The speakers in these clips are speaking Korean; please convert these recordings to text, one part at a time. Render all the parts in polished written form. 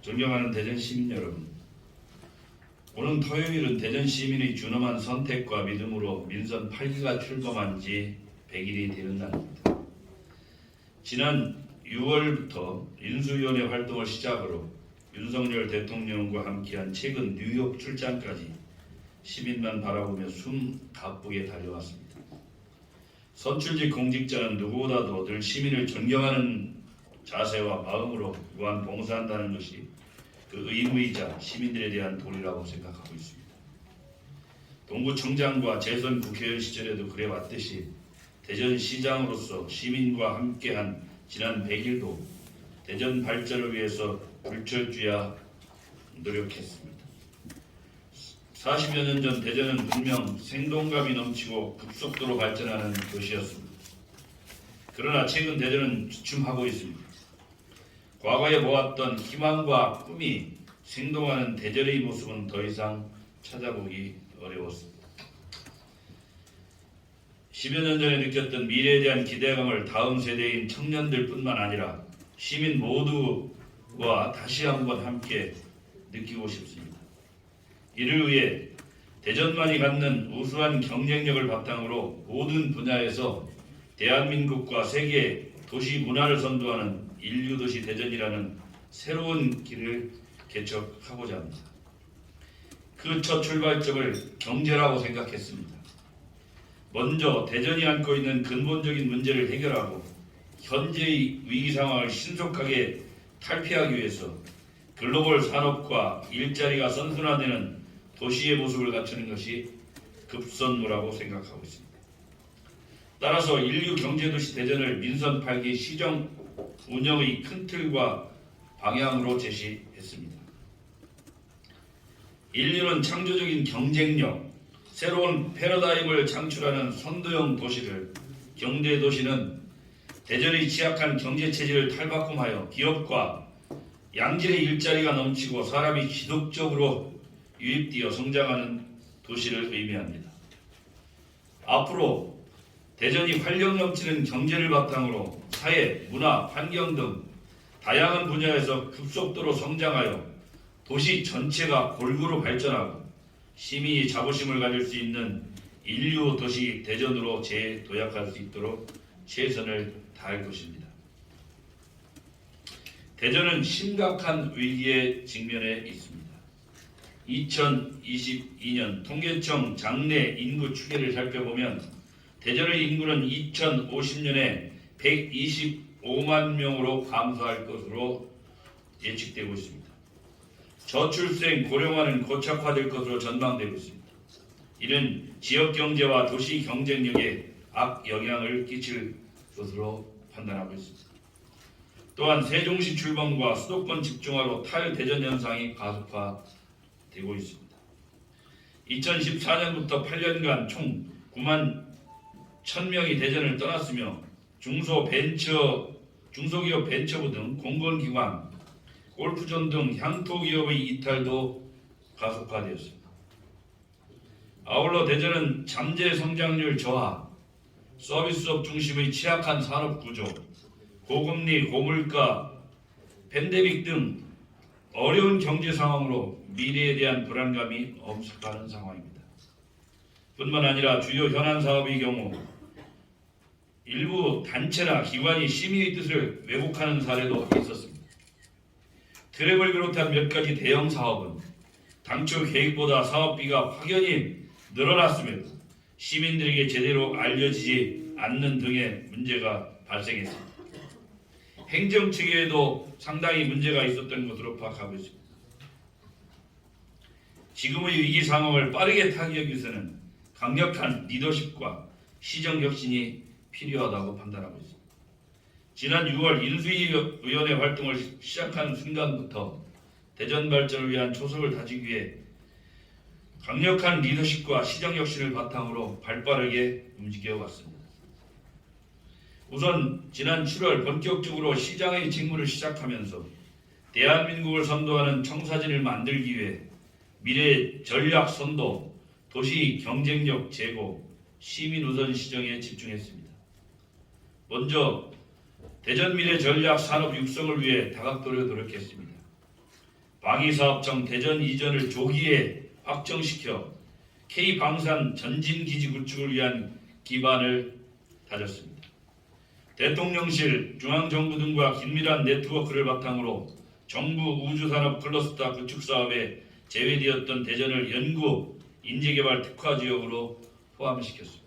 존경하는 대전 시민 여러분, 오는 토요일은 대전 시민의 준엄한 선택과 믿음으로 민선 8기가 출범한 지 100일이 되는 날입니다. 지난 6월부터 인수위원회 활동을 시작으로 윤석열 대통령과 함께한 최근 뉴욕 출장까지 시민만 바라보며 숨 가쁘게 달려왔습니다. 선출직 공직자는 누구보다도 늘 시민을 존경하는 자세와 마음으로 무한 봉사한다는 것이 그 의무이자 시민들에 대한 도리라고 생각하고 있습니다. 동구청장과 재선 국회의원 시절에도 그래왔듯이 대전시장으로서 시민과 함께한 지난 100일도 대전 발전을 위해서 불철주야 노력했습니다. 40여 년 전 대전은 분명 생동감이 넘치고 급속도로 발전하는 도시였습니다. 그러나 최근 대전은 주춤하고 있습니다. 과거에 모았던 희망과 꿈이 생동하는 대전의 모습은 더 이상 찾아보기 어려웠습니다. 10여 년 전에 느꼈던 미래에 대한 기대감을 다음 세대인 청년들뿐만 아니라 시민 모두와 다시 한번 함께 느끼고 싶습니다. 이를 위해 대전만이 갖는 우수한 경쟁력을 바탕으로 모든 분야에서 대한민국과 세계 도시 문화를 선도하는 인류도시 대전이라는 새로운 길을 개척하고자 합니다. 그 첫 출발점을 경제라고 생각했습니다. 먼저 대전이 안고 있는 근본적인 문제를 해결하고 현재의 위기 상황을 신속하게 탈피하기 위해서 글로벌 산업과 일자리가 선순환되는 도시의 모습을 갖추는 것이 급선무라고 생각하고 있습니다. 따라서 인류 경제도시 대전을 민선 8기 시정 운영의 큰 틀과 방향으로 제시했습니다. 인류는 창조적인 경쟁력, 새로운 패러다임을 창출하는 선도형 도시를, 경제도시는 대전의 취약한 경제체질을 탈바꿈하여 기업과 양질의 일자리가 넘치고 사람이 지속적으로 유입되어 성장하는 도시를 의미합니다. 앞으로 대전이 활력 넘치는 경제를 바탕으로 사회, 문화, 환경 등 다양한 분야에서 급속도로 성장하여 도시 전체가 골고루 발전하고 시민이 자부심을 가질 수 있는 인류 도시 대전으로 재도약할 수 있도록 최선을 다할 것입니다. 대전은 심각한 위기에 직면해 있습니다. 2022년 통계청 장래 인구 추계를 살펴보면 대전의 인구는 2050년에 125만 명으로 감소할 것으로 예측되고 있습니다. 저출생 고령화는 고착화될 것으로 전망되고 있습니다. 이는 지역 경제와 도시 경쟁력에 악영향을 끼칠 것으로 판단하고 있습니다. 또한 세종시 출범과 수도권 집중화로 탈대전 현상이 가속화되고 있습니다. 2014년부터 8년간 총 9만 1,000명이 대전을 떠났으며 중소기업 벤처부 등 공공기관, 골프존 등 향토기업의 이탈도 가속화되었습니다. 아울러 대전은 잠재 성장률 저하, 서비스업 중심의 취약한 산업구조, 고금리, 고물가, 팬데믹 등 어려운 경제 상황으로 미래에 대한 불안감이 엄습하는 상황입니다. 뿐만 아니라 주요 현안 사업의 경우 일부 단체나 기관이 시민의 뜻을 왜곡하는 사례도 있었습니다. 트랩을 비롯한 몇 가지 대형 사업은 당초 계획보다 사업비가 확연히 늘어났음에도 시민들에게 제대로 알려지지 않는 등의 문제가 발생했습니다. 행정 측에도 상당히 문제가 있었던 것으로 파악하고 있습니다. 지금의 위기 상황을 빠르게 타개하기 위해서는 강력한 리더십과 시정 혁신이 필요하다고 판단하고 있습니다. 지난 6월 인수위원회 활동을 시작하는 순간부터 대전 발전을 위한 초석을 다지기 위해 강력한 리더십과 시정 혁신을 바탕으로 발빠르게 움직여왔습니다. 우선 지난 7월 본격적으로 시장의 직무를 시작하면서 대한민국을 선도하는 청사진을 만들기 위해 미래 전략 선도, 도시 경쟁력 제고, 시민 우선 시정에 집중했습니다. 먼저 대전 미래 전략 산업 육성을 위해 다각도로 노력했습니다. 방위사업청 대전 이전을 조기에 확정시켜 K방산 전진기지 구축을 위한 기반을 다졌습니다. 대통령실, 중앙정부 등과 긴밀한 네트워크를 바탕으로 정부 우주산업 클러스터 구축 사업에 제외되었던 대전을 연구, 인재개발 특화지역으로 포함시켰습니다.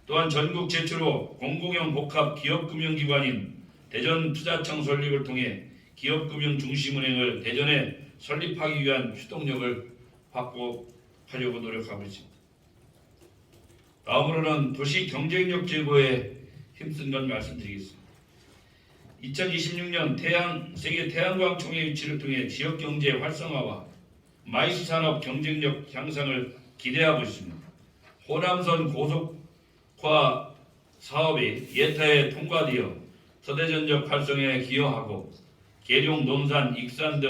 또한 전국 최초로 공공형 복합 기업금융기관인 대전투자청 설립을 통해 기업금융중심은행을 대전에 설립하기 위한 추동력을 확보하려고 노력하고 있습니다. 다음으로는 도시 경쟁력 제고에 힘쓴 건 말씀드리겠습니다. 2026년 세계 태양광 총회 유치를 통해 지역 경제 활성화와 마이스 산업 경쟁력 향상을 기대하고 있습니다. 호남선 고속화 사업이 예타에 통과되어 서대전적 활성화에 기여하고 계룡, 논산, 익산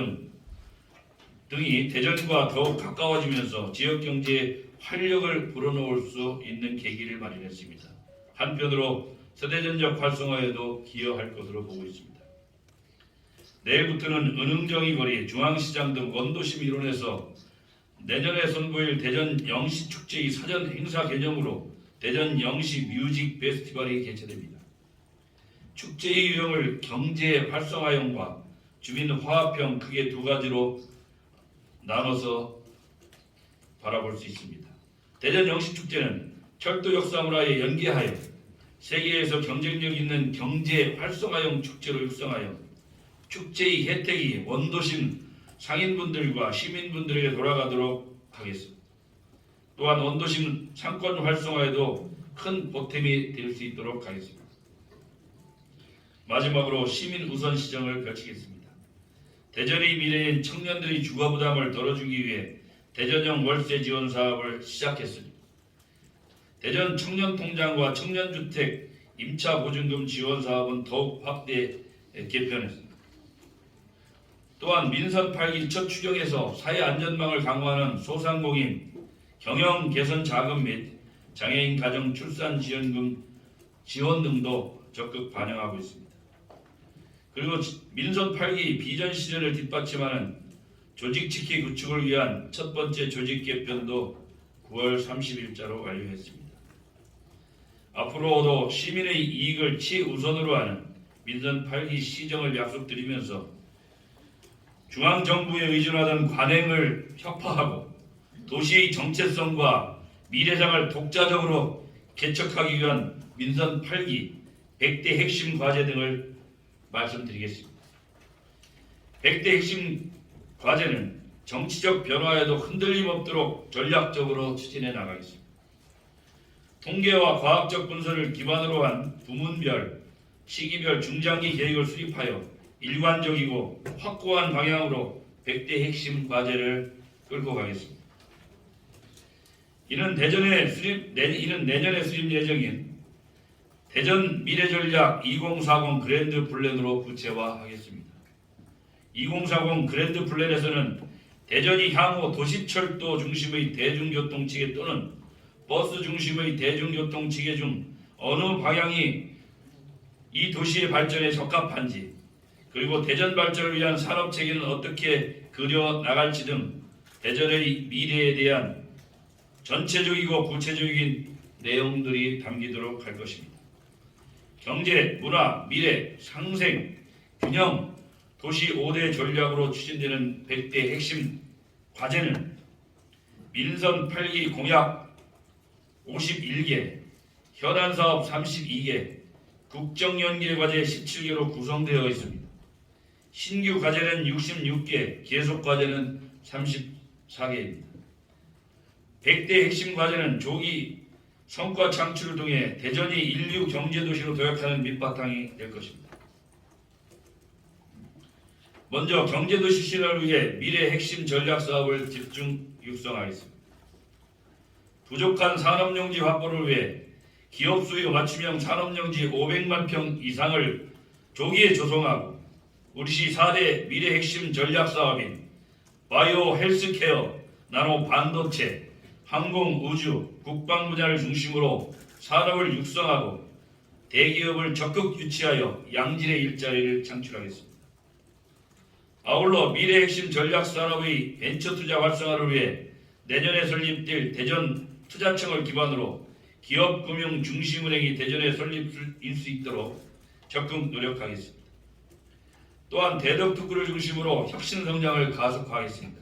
등이 대전과 더욱 가까워지면서 지역 경제에 활력을 불어넣을 수 있는 계기를 마련했습니다. 한편으로 서대전적 활성화에도 기여할 것으로 보고 있습니다. 내일부터는 은흥정이 거리, 중앙시장 등 원도심 일원에서 내년에 선보일 대전 영시축제의 사전 행사 개념으로 대전 영시 뮤직 페스티벌이 개최됩니다. 축제의 유형을 경제 활성화형과 주민 화합형 크게 두 가지로 나눠서 바라볼 수 있습니다. 대전 영시축제는 철도역 사무라이에 연계하여 세계에서 경쟁력 있는 경제 활성화형 축제로 육성하여 축제의 혜택이 원도심 상인분들과 시민분들에게 돌아가도록 하겠습니다. 또한 원도심 상권 활성화에도 큰 보탬이 될 수 있도록 하겠습니다. 마지막으로 시민 우선 시정을 펼치겠습니다. 대전의 미래인 청년들의 주거 부담을 덜어주기 위해 대전형 월세 지원 사업을 시작했습니다. 대전 청년통장과 청년주택 임차 보증금 지원 사업은 더욱 확대 개편했습니다. 또한 민선 8기 첫 추경에서 사회 안전망을 강화하는 소상공인 경영 개선 자금 및 장애인 가정 출산 지원금 지원 등도 적극 반영하고 있습니다. 그리고 민선 8기 비전 시절을 뒷받침하는 조직지키 구축을 위한 첫 번째 조직 개편도 9월 30일자로 완료했습니다. 앞으로도 시민의 이익을 최우선으로 하는 민선 8기 시정을 약속드리면서 중앙정부에 의존하던 관행을 혁파하고 도시의 정체성과 미래장을 독자적으로 개척하기 위한 민선 8기 100대 핵심 과제 등을 말씀드리겠습니다. 100대 핵심 과제는 정치적 변화에도 흔들림 없도록 전략적으로 추진해 나가겠습니다. 통계와 과학적 분석을 기반으로 한 부문별, 시기별 중장기 계획을 수립하여 일관적이고 확고한 방향으로 100대 핵심 과제를 끌고 가겠습니다. 이는 내년에 수립 예정인 대전 미래전략 2040 그랜드 플랜으로 구체화하겠습니다. 2040 그랜드 플랜에서는 대전이 향후 도시철도 중심의 대중교통 체계 또는 버스 중심의 대중교통 체계 중 어느 방향이 이 도시의 발전에 적합한지, 그리고 대전 발전을 위한 산업 체계는 어떻게 그려 나갈지 등 대전의 미래에 대한 전체적이고 구체적인 내용들이 담기도록 할 것입니다. 경제, 문화, 미래, 상생, 균형, 도시 5대 전략으로 추진되는 100대 핵심 과제는 민선 8기 공약 51개, 현안사업 32개, 국정연계 과제 17개로 구성되어 있습니다. 신규 과제는 66개, 계속 과제는 34개입니다. 100대 핵심 과제는 조기 성과 창출을 통해 대전이 인류 경제도시로 도약하는 밑바탕이 될 것입니다. 먼저 경제도시 실현을 위해 미래 핵심 전략 사업을 집중 육성하겠습니다. 부족한 산업용지 확보를 위해 기업 수요 맞춤형 산업용지 500만 평 이상을 조기에 조성하고 우리시 4대 미래 핵심 전략 사업인 바이오 헬스케어, 나노 반도체, 항공 우주, 국방 분야를 중심으로 산업을 육성하고 대기업을 적극 유치하여 양질의 일자리를 창출하겠습니다. 아울러 미래 핵심 전략 산업의 벤처 투자 활성화를 위해 내년에 설립될 대전 투자청을 기반으로 기업금융 중심은행이 대전에 설립될 수 있도록 적극 노력하겠습니다. 또한 대덕특구를 중심으로 혁신 성장을 가속화하겠습니다.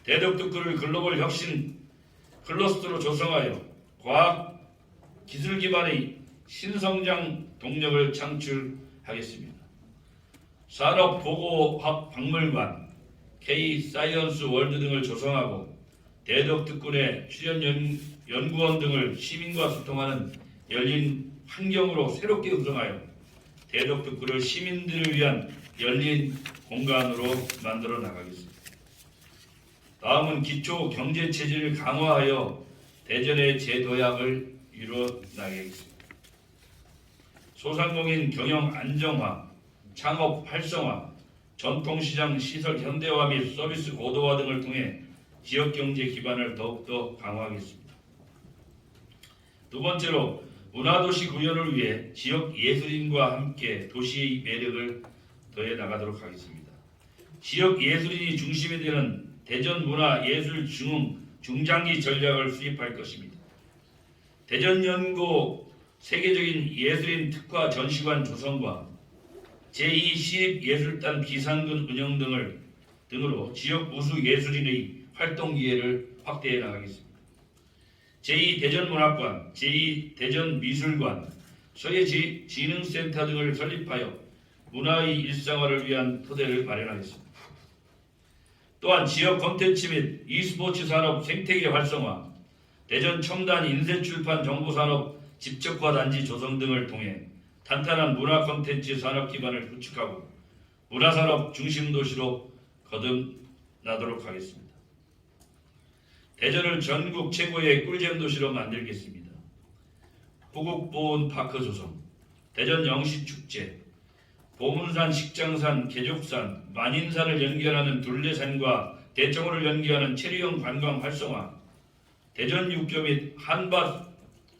대덕특구를 글로벌 혁신 클러스터로 조성하여 과학 기술 기반의 신성장 동력을 창출하겠습니다. 산업보고학박물관, K-사이언스 월드 등을 조성하고 대덕특구 내 출연 연구원 등을 시민과 소통하는 열린 환경으로 새롭게 구성하여 대덕특구를 시민들을 위한 열린 공간으로 만들어 나가겠습니다. 다음은 기초 경제 체질을 강화하여 대전의 재도약을 이루어 나가겠습니다. 소상공인 경영 안정화, 창업 활성화, 전통시장 시설 현대화 및 서비스 고도화 등을 통해 지역경제 기반을 더욱더 강화하겠습니다. 두 번째로 문화도시 구현을 위해 지역 예술인과 함께 도시의 매력을 더해 나가도록 하겠습니다. 지역 예술인이 중심이 되는 대전문화예술중흥 중장기 전략을 수립할 것입니다. 대전연고 세계적인 예술인 특화 전시관 조성과 제2시립예술단 비상근 운영 등으로 지역 우수 예술인의 활동 기회를 확대해 나가겠습니다. 제2대전문학관, 제2대전미술관, 서예지능센터 등을 설립하여 문화의 일상화를 위한 토대를 마련하겠습니다. 또한 지역 콘텐츠 및 e스포츠 산업 생태계 활성화, 대전 첨단 인쇄출판 정보산업 집적화 단지 조성 등을 통해 탄탄한 문화 콘텐츠 산업 기반을 구축하고 문화산업 중심 도시로 거듭나도록 하겠습니다. 대전을 전국 최고의 꿀잼 도시로 만들겠습니다. 호국보훈파크 조성, 대전 영시축제, 보문산, 식장산, 계족산, 만인산을 연결하는 둘레산과 대청호를 연결하는 체류형 관광 활성화, 대전 육교 및 한밭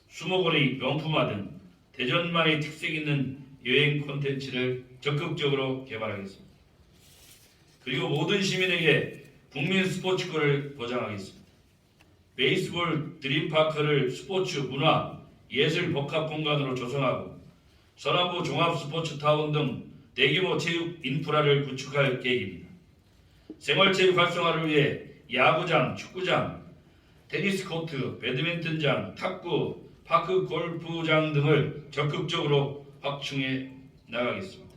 수목원의 명품화 등 대전만의 특색 있는 여행 콘텐츠를 적극적으로 개발하겠습니다. 그리고 모든 시민에게 국민 스포츠권을 보장하겠습니다. 베이스볼 드림파크를 스포츠, 문화, 예술 복합 공간으로 조성하고 서남부 종합스포츠타운 등 대규모 체육 인프라를 구축할 계획입니다. 생활체육 활성화를 위해 야구장, 축구장, 테니스 코트, 배드민턴장, 탁구, 파크 골프장 등을 적극적으로 확충해 나가겠습니다.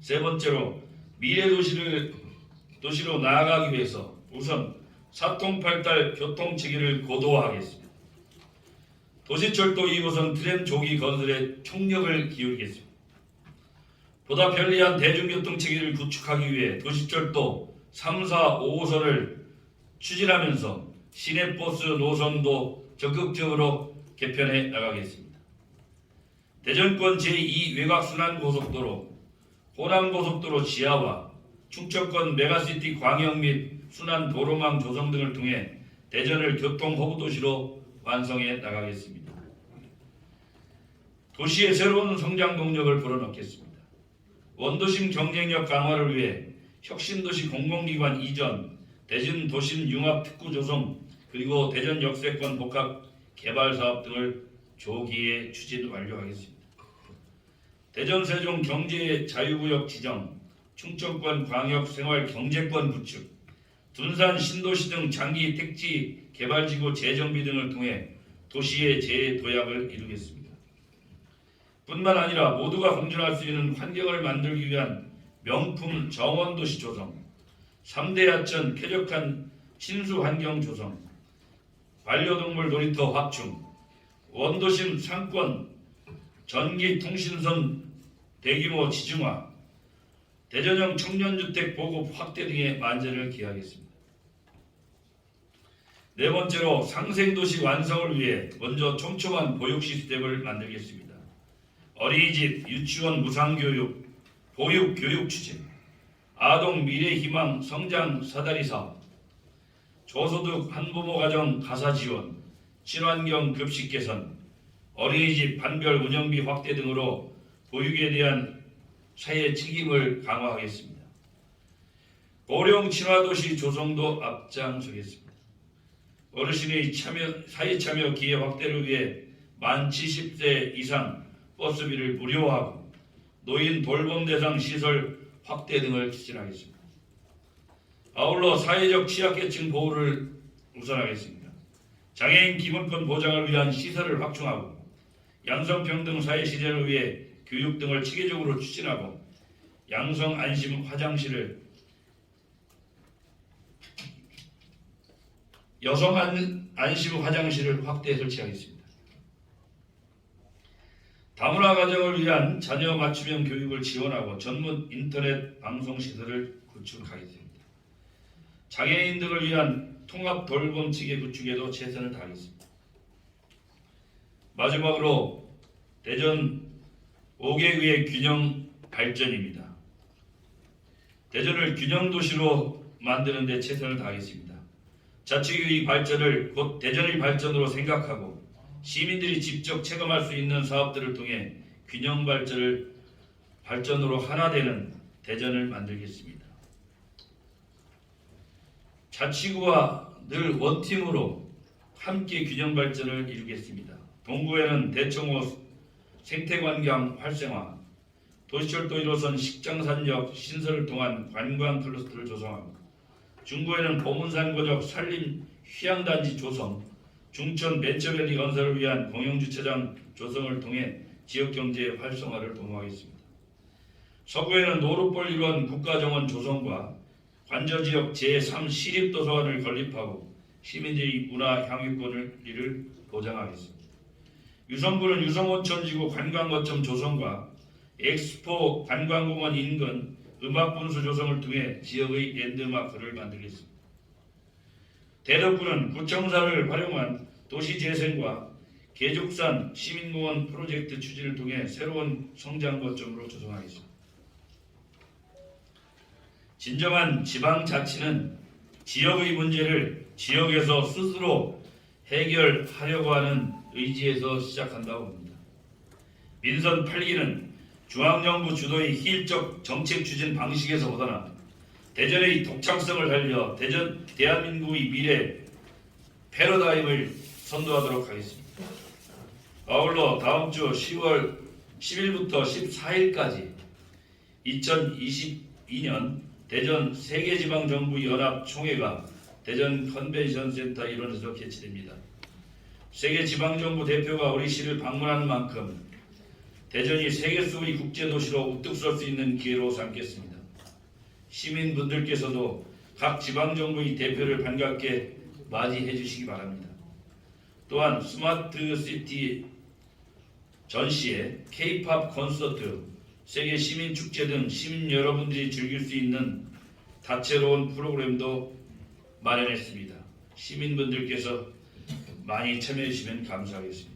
세 번째로 미래 도시로 나아가기 위해서 우선 사통팔달 교통체계를 고도화하겠습니다. 도시철도 2호선 트램 조기 건설에 총력을 기울이겠습니다. 보다 편리한 대중교통체계를 구축하기 위해 도시철도 3, 4, 5호선을 추진하면서 시내버스 노선도 적극적으로 개편해 나가겠습니다. 대전권 제2 외곽순환고속도로, 호남고속도로 지하화, 충청권 메가시티 광역 및 순환도로망 조성 등을 통해 대전을 교통허브도시로 완성해 나가겠습니다. 도시의 새로운 성장 동력을 불어넣겠습니다. 원도심 경쟁력 강화를 위해 혁신도시 공공기관 이전, 대전 도심 융합 특구 조성, 그리고 대전 역세권 복합 개발 사업 등을 조기에 추진 완료하겠습니다. 대전 세종 경제 자유구역 지정, 충청권 광역 생활 경제권 구축, 둔산 신도시 등 장기 택지 개발지구 재정비 등을 통해 도시의 재도약을 이루겠습니다. 뿐만 아니라 모두가 공존할 수 있는 환경을 만들기 위한 명품 정원도시 조성, 3대 하천 쾌적한 친수 환경 조성, 반려동물 놀이터 확충, 원도심 상권 전기 통신선 대규모 지중화, 대전형 청년주택 보급 확대 등의 만전을 기하겠습니다. 네 번째로 상생도시 완성을 위해 먼저 촘촘한 보육 시스템을 만들겠습니다. 어린이집, 유치원 무상교육, 보육교육 추진, 아동 미래희망 성장 사다리 사업, 저소득 한부모 가정 가사 지원, 친환경 급식 개선, 어린이집 반별 운영비 확대 등으로 보육에 대한 사회 책임을 강화하겠습니다. 고령 친화도시 조성도 앞장서겠습니다. 어르신의 사회 참여 기회 확대를 위해 만 70세 이상 버스비를 무료화하고 노인 돌봄 대상 시설 확대 등을 추진하겠습니다. 아울러 사회적 취약계층 보호를 우선하겠습니다. 장애인 기본권 보장을 위한 시설을 확충하고 양성평등 사회 실현을 위해 교육 등을 체계적으로 추진하고 양성 안심 화장실을 여성 안심 화장실을 확대 설치하겠습니다. 다문화 가정을 위한 자녀 맞춤형 교육을 지원하고 전문 인터넷 방송 시설을 구축하겠습니다. 장애인 등을 위한 통합 돌봄 체계 구축에도 최선을 다하겠습니다. 마지막으로 대전 5개구의 균형 발전입니다. 대전을 균형 도시로 만드는 데 최선을 다하겠습니다. 자치구의 발전을 곧 대전의 발전으로 생각하고 시민들이 직접 체감할 수 있는 사업들을 통해 균형 발전으로 하나 되는 대전을 만들겠습니다. 자치구와 늘 원팀으로 함께 균형 발전을 이루겠습니다. 동구에는 대청호 생태관광 활성화, 도시철도 1호선 식장산역 신설을 통한 관광 클러스터를 조성하고 중구에는 보문산고적 산림 휴양단지 조성, 중천 벤처밸리 건설을 위한 공영주차장 조성을 통해 지역경제 활성화를 도모하겠습니다. 서구에는 노루벌 일원 국가정원 조성과 관저지역 제3시립도서관을 건립하고 시민들의 문화 향유권을 보장하겠습니다. 유성구는 유성온천지구 관광거점 조성과 엑스포 관광공원 인근 음악분수 조성을 통해 지역의 랜드마크를 만들겠습니다. 대덕구는 구청사를 활용한 도시재생과 계죽산 시민공원 프로젝트 추진을 통해 새로운 성장거점으로 조성하겠습니다. 진정한 지방자치는 지역의 문제를 지역에서 스스로 해결하려고 하는 의지에서 시작한다고 봅니다. 민선 8기는 중앙정부 주도의 희일적 정책 추진 방식에서 벗어나 대전의 독창성을 살려 대한민국의 미래 패러다임을 선도하도록 하겠습니다. 아울러 다음 주 10월 10일부터 14일까지 2022년 대전 세계지방정부연합총회가 대전 컨벤션센터 일원에서 개최됩니다. 세계지방정부 대표가 우리 시를 방문하는 만큼 대전이 세계 속의 국제도시로 우뚝 설 수 있는 기회로 삼겠습니다. 시민분들께서도 각 지방정부의 대표를 반갑게 맞이해 주시기 바랍니다. 또한 스마트시티 전시회, K-팝 콘서트, 세계 시민축제 등 시민 여러분들이 즐길 수 있는 다채로운 프로그램도 마련했습니다. 시민분들께서 많이 참여해 주시면 감사하겠습니다.